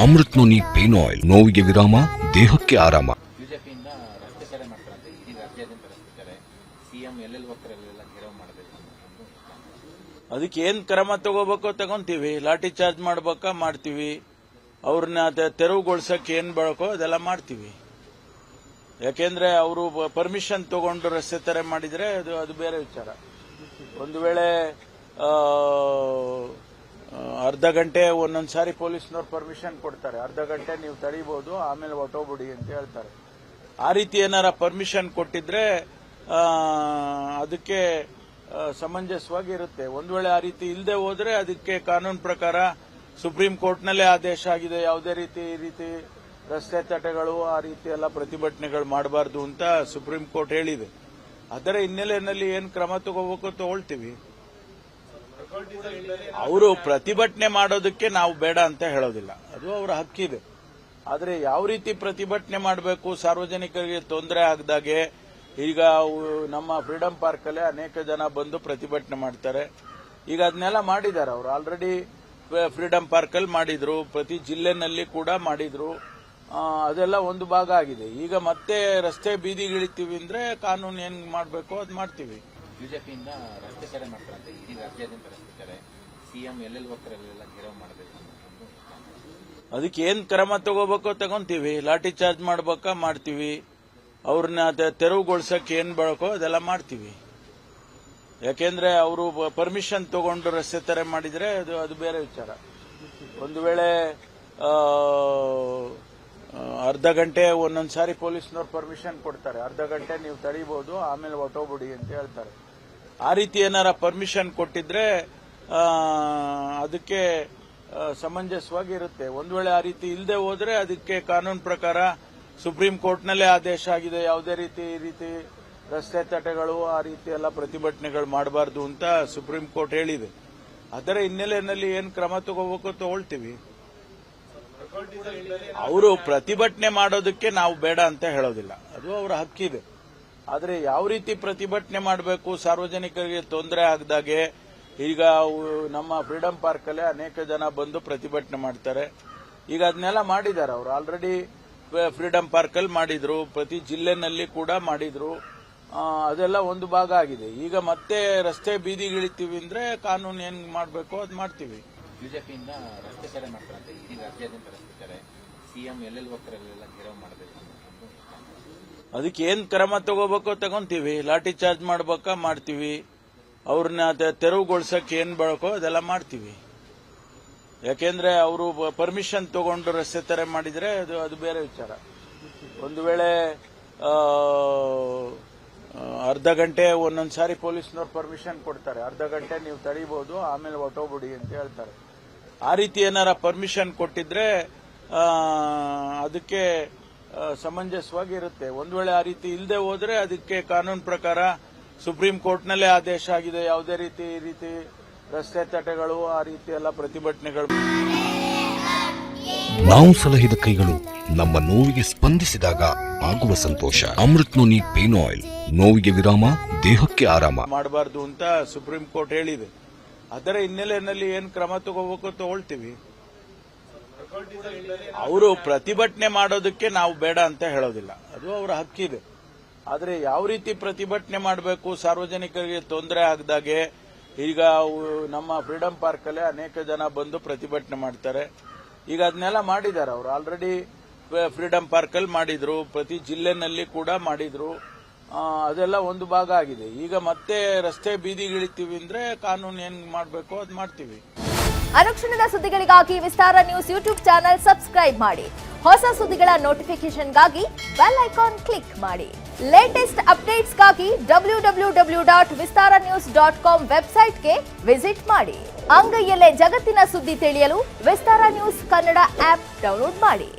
Amrit noni pain oil, ನೋವಿಗೆ ವಿರಾಮ, ದೇಹಕ್ಕೆ ಆರಾಮ. ಬಿಜೆಪಿಯಿಂದ ರಸ್ತೆ ತಡೆ ಮಾಡ್ತಾರಂತೆ, ಇದೀಗ ರಾಜ್ಯಾದ್ಯಂತ ರಸ್ತೆ ತಡೆ. ಸಿಎಂ ಎಲ್ಲೆಲ್ಲಿ ಹೋಗ್ತಾರಲ್ಲೆಲ್ಲ ಘೇರಾವ್ ಮಾಡಬೇಕು. ಅದಕ್ಕೆ ಏನ್ ಕ್ರಮ ತಗೋಬೇಕೋ ತಗೊಂತೀವಿ. ಲಾಠಿ ಚಾರ್ಜ್ ಮಾಡ್ಬೇಕಾ ಮಾಡ್ತೀವಿ. ಅವ್ರನ್ನ ತೆರವುಗೊಳಿಸಕ್ಕೆ ಏನ್ ಬೇಕೋ ಅದೆಲ್ಲ ಮಾಡ್ತೀವಿ. ಯಾಕೆಂದ್ರೆ ಅವರು ಪರ್ಮಿಷನ್ ತಗೊಂಡು ರಸ್ತೆ ತಡೆ ಮಾಡಿದ್ರೆ ಅದು ಬೇರೆ ವಿಚಾರ. ಒಂದು ವೇಳೆ ಅರ್ಧ ಗಂಟೆ ಒಂದೊಂದ್ಸಾರಿ ಪೊಲೀಸ್ನವ್ರು ಪರ್ಮಿಷನ್ ಕೊಡ್ತಾರೆ, ಅರ್ಧ ಗಂಟೆ ನೀವು ತಡೀಬಹುದು, ಆಮೇಲೆ ಹೊಟ್ಟೋಗ್ಬಿಡಿ ಅಂತ ಹೇಳ್ತಾರೆ. ಆ ರೀತಿ ಏನಾರ ಪರ್ಮಿಷನ್ ಕೊಟ್ಟಿದ್ರೆ ಅದಕ್ಕೆ ಸಮಂಜಸವಾಗಿ ಇರುತ್ತೆ. ಒಂದು ವೇಳೆ ಆ ರೀತಿ ಇಲ್ಲದೆ ಹೋದ್ರೆ ಅದಕ್ಕೆ ಕಾನೂನು ಪ್ರಕಾರ ಸುಪ್ರೀಂ ಕೋರ್ಟ್ನಲ್ಲೇ ಆದೇಶ ಆಗಿದೆ. ಯಾವುದೇ ರೀತಿ ರಸ್ತೆ ತಡೆಗಳು ಆ ರೀತಿ ಎಲ್ಲ ಪ್ರತಿಭಟನೆಗಳು ಮಾಡಬಾರ್ದು ಅಂತ ಸುಪ್ರೀಂ ಕೋರ್ಟ್ ಹೇಳಿದೆ. ಅದರ ಹಿನ್ನೆಲೆಯಲ್ಲಿ ಏನ್ ಕ್ರಮ ತಗೋಬೇಕು ತಗೊಳ್ತೀವಿ. ಅವರು ಪ್ರತಿಭಟನೆ ಮಾಡೋದಕ್ಕೆ ನಾವು ಬೇಡ ಅಂತ ಹೇಳೋದಿಲ್ಲ, ಅದು ಅವರ ಹಕ್ಕಿದೆ. ಆದರೆ ಯಾವ ರೀತಿ ಪ್ರತಿಭಟನೆ ಮಾಡಬೇಕು, ಸಾರ್ವಜನಿಕರಿಗೆ ತೊಂದರೆ ಆಗದಾಗೆ. ಈಗ ನಮ್ಮ ಫ್ರೀಡಂ ಪಾರ್ಕ್ ಅಲ್ಲಿ ಅನೇಕ ಜನ ಬಂದು ಪ್ರತಿಭಟನೆ ಮಾಡ್ತಾರೆ. ಈಗ ಅದನ್ನೆಲ್ಲ ಮಾಡಿದ್ದಾರೆ ಅವರು. ಆಲ್ರೆಡಿ ಫ್ರೀಡಂ ಪಾರ್ಕ್ ಅಲ್ಲಿ ಮಾಡಿದ್ರು, ಪ್ರತಿ ಜಿಲ್ಲೆನಲ್ಲಿ ಕೂಡ ಮಾಡಿದ್ರು. ಅದೆಲ್ಲ ಒಂದು ಭಾಗ ಆಗಿದೆ. ಈಗ ಮತ್ತೆ ರಸ್ತೆ ಬೀದಿಗಿಳಿತೀವಿ ಅಂದ್ರೆ ಕಾನೂನು ಏನ್ ಮಾಡಬೇಕು ಅದು ಮಾಡ್ತೀವಿ. ಬಿಜೆಪಿಯಿಂದ ರಸ್ತೆ ತಡೆ ಮಾಡ್ತಾರಂತೆ, ಇದೀಗ ರಾಜ್ಯಾದ್ಯಂತ ರಸ್ತೆ ತಡೆ. ಸಿಎಂ ಎಲ್ಲೆಲ್ಲಿ ಹೋಗ್ತಾರಲ್ಲೆಲ್ಲ ಘೇರಾವ್ ಮಾಡಬೇಕು. ಅದಕ್ಕೆ ಏನ್ ಕ್ರಮ ತಗೋಬೇಕೋ ತಗೊಂತೀವಿ. ಲಾಠಿ ಚಾರ್ಜ್ ಮಾಡ್ಬೇಕಾ ಮಾಡ್ತೀವಿ. ಅವ್ರನ್ನ ತೆರವುಗೊಳಿಸಕ್ಕೆ ಏನ್ ಬೇಕೋ ಅದೆಲ್ಲ ಮಾಡ್ತೀವಿ. ಯಾಕೆಂದ್ರೆ ಅವರು ಪರ್ಮಿಷನ್ ತಗೊಂಡು ರಸ್ತೆ ತಡೆ ಮಾಡಿದ್ರೆ ಅದು ಬೇರೆ ವಿಚಾರ. ಒಂದು ವೇಳೆ ಅರ್ಧ ಗಂಟೆ ಒಂದೊಂದ್ಸಾರಿ ಪೊಲೀಸ್ನವ್ರು ಪರ್ಮಿಷನ್ ಕೊಡ್ತಾರೆ, ಅರ್ಧ ಗಂಟೆ ನೀವು ತಡೀಬಹುದು, ಆಮೇಲೆ ಹೊಟ್ಟೋಗ್ಬಿಡಿ ಅಂತ ಹೇಳ್ತಾರೆ. ಆ ರೀತಿ ಏನಾರ ಪರ್ಮಿಷನ್ ಕೊಟ್ಟಿದ್ರೆ ಅದಕ್ಕೆ ಸಮಂಜಸವಾಗಿ ಇರುತ್ತೆ. ಒಂದು ವೇಳೆ ಆ ರೀತಿ ಇಲ್ಲದೆ ಹೋದ್ರೆ ಅದಕ್ಕೆ ಕಾನೂನು ಪ್ರಕಾರ ಸುಪ್ರೀಂ ಕೋರ್ಟ್ನಲ್ಲೇ ಆದೇಶ ಆಗಿದೆ. ಯಾವುದೇ ರೀತಿ ರಸ್ತೆ ತಡೆಗಳು ಆ ರೀತಿ ಎಲ್ಲ ಪ್ರತಿಭಟನೆಗಳು ಮಾಡಬಾರ್ದು ಅಂತ ಸುಪ್ರೀಂ ಕೋರ್ಟ್ ಹೇಳಿದೆ. ಅದರ ಹಿನ್ನೆಲೆಯಲ್ಲಿ ಏನ್ ಕ್ರಮ ತಗೋಬೇಕು ತಗೊಳ್ತೀವಿ. ಅವರು ಪ್ರತಿಭಟನೆ ಮಾಡೋದಕ್ಕೆ ನಾವು ಬೇಡ ಅಂತ ಹೇಳೋದಿಲ್ಲ, ಅದು ಅವರ ಹಕ್ಕಿದೆ. ಆದರೆ ಯಾವ ರೀತಿ ಪ್ರತಿಭಟನೆ ಮಾಡಬೇಕು, ಸಾರ್ವಜನಿಕರಿಗೆ ತೊಂದರೆ ಆಗದಾಗೆ. ಈಗ ನಮ್ಮ ಫ್ರೀಡಂ ಪಾರ್ಕ್ ಅಲ್ಲಿ ಅನೇಕ ಜನ ಬಂದು ಪ್ರತಿಭಟನೆ ಮಾಡ್ತಾರೆ. ಈಗ ಅದನ್ನೆಲ್ಲ ಮಾಡಿದ್ದಾರೆ ಅವರು. ಆಲ್ರೆಡಿ ಫ್ರೀಡಂ ಪಾರ್ಕ್ ಅಲ್ಲಿ ಮಾಡಿದ್ರು, ಪ್ರತಿ ಜಿಲ್ಲೆನಲ್ಲಿ ಕೂಡ ಮಾಡಿದ್ರು. ಅದೆಲ್ಲ ಒಂದು ಭಾಗ ಆಗಿದೆ. ಈಗ ಮತ್ತೆ ರಸ್ತೆ ಬೀದಿಗಿಳಿತೀವಿ ಅಂದ್ರೆ ಕಾನೂನು ಏನ್ ಮಾಡಬೇಕು ಅದು ಮಾಡ್ತೀವಿ. ಬಿಜೆಪಿಯಿಂದ ರಸ್ತೆ ತಡೆ ಮಾಡ್ತಾರಂತೆ, ಇದೀಗ ರಾಜ್ಯಾದ್ಯಂತ ರಸ್ತೆ ತಡೆ. ಸಿಎಂ ಎಲ್ಲೆಲ್ಲಿ ಹೋಗ್ತಾರಲ್ಲೆಲ್ಲ ಘೇರಾವ್ ಮಾಡಬೇಕು. ಅದಕ್ಕೆ ಏನ್ ಕ್ರಮ ತಗೋಬೇಕೋ ತಗೊಂತೀವಿ. ಲಾಠಿ ಚಾರ್ಜ್ ಮಾಡ್ಬೇಕಾ ಮಾಡ್ತೀವಿ. ಅವ್ರನ್ನ ತೆರವುಗೊಳಿಸಕ್ಕೆ ಏನ್ ಬೇಕೋ ಅದೆಲ್ಲ ಮಾಡ್ತೀವಿ. ಯಾಕೆಂದ್ರೆ ಅವರು ಪರ್ಮಿಷನ್ ತಗೊಂಡು ರಸ್ತೆ ತಡೆ ಮಾಡಿದ್ರೆ ಅದು ಬೇರೆ ವಿಚಾರ. ಒಂದು ವೇಳೆ ಅರ್ಧ ಗಂಟೆ ಒಂದೊಂದ್ಸಾರಿ ಪೊಲೀಸ್ನವ್ರು ಪರ್ಮಿಷನ್ ಕೊಡ್ತಾರೆ, ಅರ್ಧ ಗಂಟೆ ನೀವು ತಡೀಬಹುದು, ಆಮೇಲೆ ಹೊಟ್ಟೋಗ್ಬಿಡಿ ಅಂತ ಹೇಳ್ತಾರೆ. ಆ ರೀತಿ ಏನಾರ ಪರ್ಮಿಷನ್ ಕೊಟ್ಟಿದ್ರೆ ಅದಕ್ಕೆ ಸಮಂಜಸವಾಗಿ ಇರುತ್ತೆ. ಒಂದು ವೇಳೆ ಆ ರೀತಿ ಇಲ್ಲದೆ ಹೋದ್ರೆ ಅದಕ್ಕೆ ಕಾನೂನು ಪ್ರಕಾರ ಸುಪ್ರೀಂ ಕೋರ್ಟ್ನಲ್ಲೇ ಆದೇಶ ಆಗಿದೆ. ಯಾವುದೇ ರೀತಿ ರಸ್ತೆ ತಡೆಗಳು ಆ ರೀತಿ ಎಲ್ಲ ಪ್ರತಿಭಟನೆಗಳು. ನಾವು ಸಲಹಿದ ಕೈಗಳು ನಮ್ಮ ನೋವಿಗೆ ಸ್ಪಂದಿಸಿದಾಗ ಆಗುವ ಸಂತೋಷ. ಅಮೃತ್ ನೋನಿ ಪೇನ್ ಆಯಿಲ್, ನೋವಿಗೆ ವಿರಾಮ, ದೇಹಕ್ಕೆ ಆರಾಮ. ಮಾಡಬಾರ್ದು ಅಂತ ಸುಪ್ರೀಂ ಕೋರ್ಟ್ ಹೇಳಿದೆ. ಅದರ ಹಿನ್ನೆಲೆಯಲ್ಲಿ ಏನ್ ಕ್ರಮ ತಗೋಬೇಕು ತಗೊಳ್ತೀವಿ. ಅವರು ಪ್ರತಿಭಟನೆ ಮಾಡೋದಕ್ಕೆ ನಾವು ಬೇಡ ಅಂತ ಹೇಳೋದಿಲ್ಲ, ಅದು ಅವರ ಹಕ್ಕಿದೆ. ಆದರೆ ಯಾವ ರೀತಿ ಪ್ರತಿಭಟನೆ ಮಾಡಬೇಕು, ಸಾರ್ವಜನಿಕರಿಗೆ ತೊಂದರೆ ಆಗದಾಗೆ. ಈಗ ನಮ್ಮ ಫ್ರೀಡಂ ಪಾರ್ಕ್ ಅಲ್ಲಿ ಅನೇಕ ಜನ ಬಂದು ಪ್ರತಿಭಟನೆ ಮಾಡ್ತಾರೆ. ಈಗ ಅದನ್ನೆಲ್ಲ ಮಾಡಿದ್ದಾರೆ ಅವರು. ಆಲ್ರೆಡಿ ಫ್ರೀಡಂ ಪಾರ್ಕ್ ಅಲ್ಲಿ ಮಾಡಿದ್ರು, ಪ್ರತಿ ಜಿಲ್ಲೆನಲ್ಲಿ ಕೂಡ ಮಾಡಿದ್ರು. ಅದೆಲ್ಲ ಒಂದು ಭಾಗ ಆಗಿದೆ. ಈಗ ಮತ್ತೆ ರಸ್ತೆ ಬೀದಿಗಿಳಿತೀವಿ ಅಂದ್ರೆ ಕಾನೂನು ಏನ್ ಮಾಡಬೇಕು ಅದು ಮಾಡ್ತೀವಿ. ಅನುಕ್ಷಣದ ಸುದ್ದಿಗಳಿಗಾಗಿ ವಿಸ್ತಾರ ನ್ಯೂಸ್ ಯೂಟ್ಯೂಬ್ ಚಾನೆಲ್ ಸಬ್ಸ್ಕ್ರೈಬ್ ಮಾಡಿ. ಹೊಸ ಸುದ್ದಿಗಳ ನೋಟಿಫಿಕೇಶನ್ಗಾಗಿ ಬೆಲ್ ಐಕಾನ್ ಕ್ಲಿಕ್ ಮಾಡಿ. ಲೇಟೆಸ್ಟ್ ಅಪ್ಡೇಟ್ಸ್ಗಾಗಿ www.vistaranews.com ವೆಬ್ಸೈಟ್ಗೆ ವಿಸಿಟ್ ಮಾಡಿ. ಅಂಗೈಯಲ್ಲೇ ಜಗತ್ತಿನ ಸುದ್ದಿ ತಿಳಿಯಲು ವಿಸ್ತಾರ ನ್ಯೂಸ್ ಕನ್ನಡ ಆಪ್ ಡೌನ್ಲೋಡ್ ಮಾಡಿ.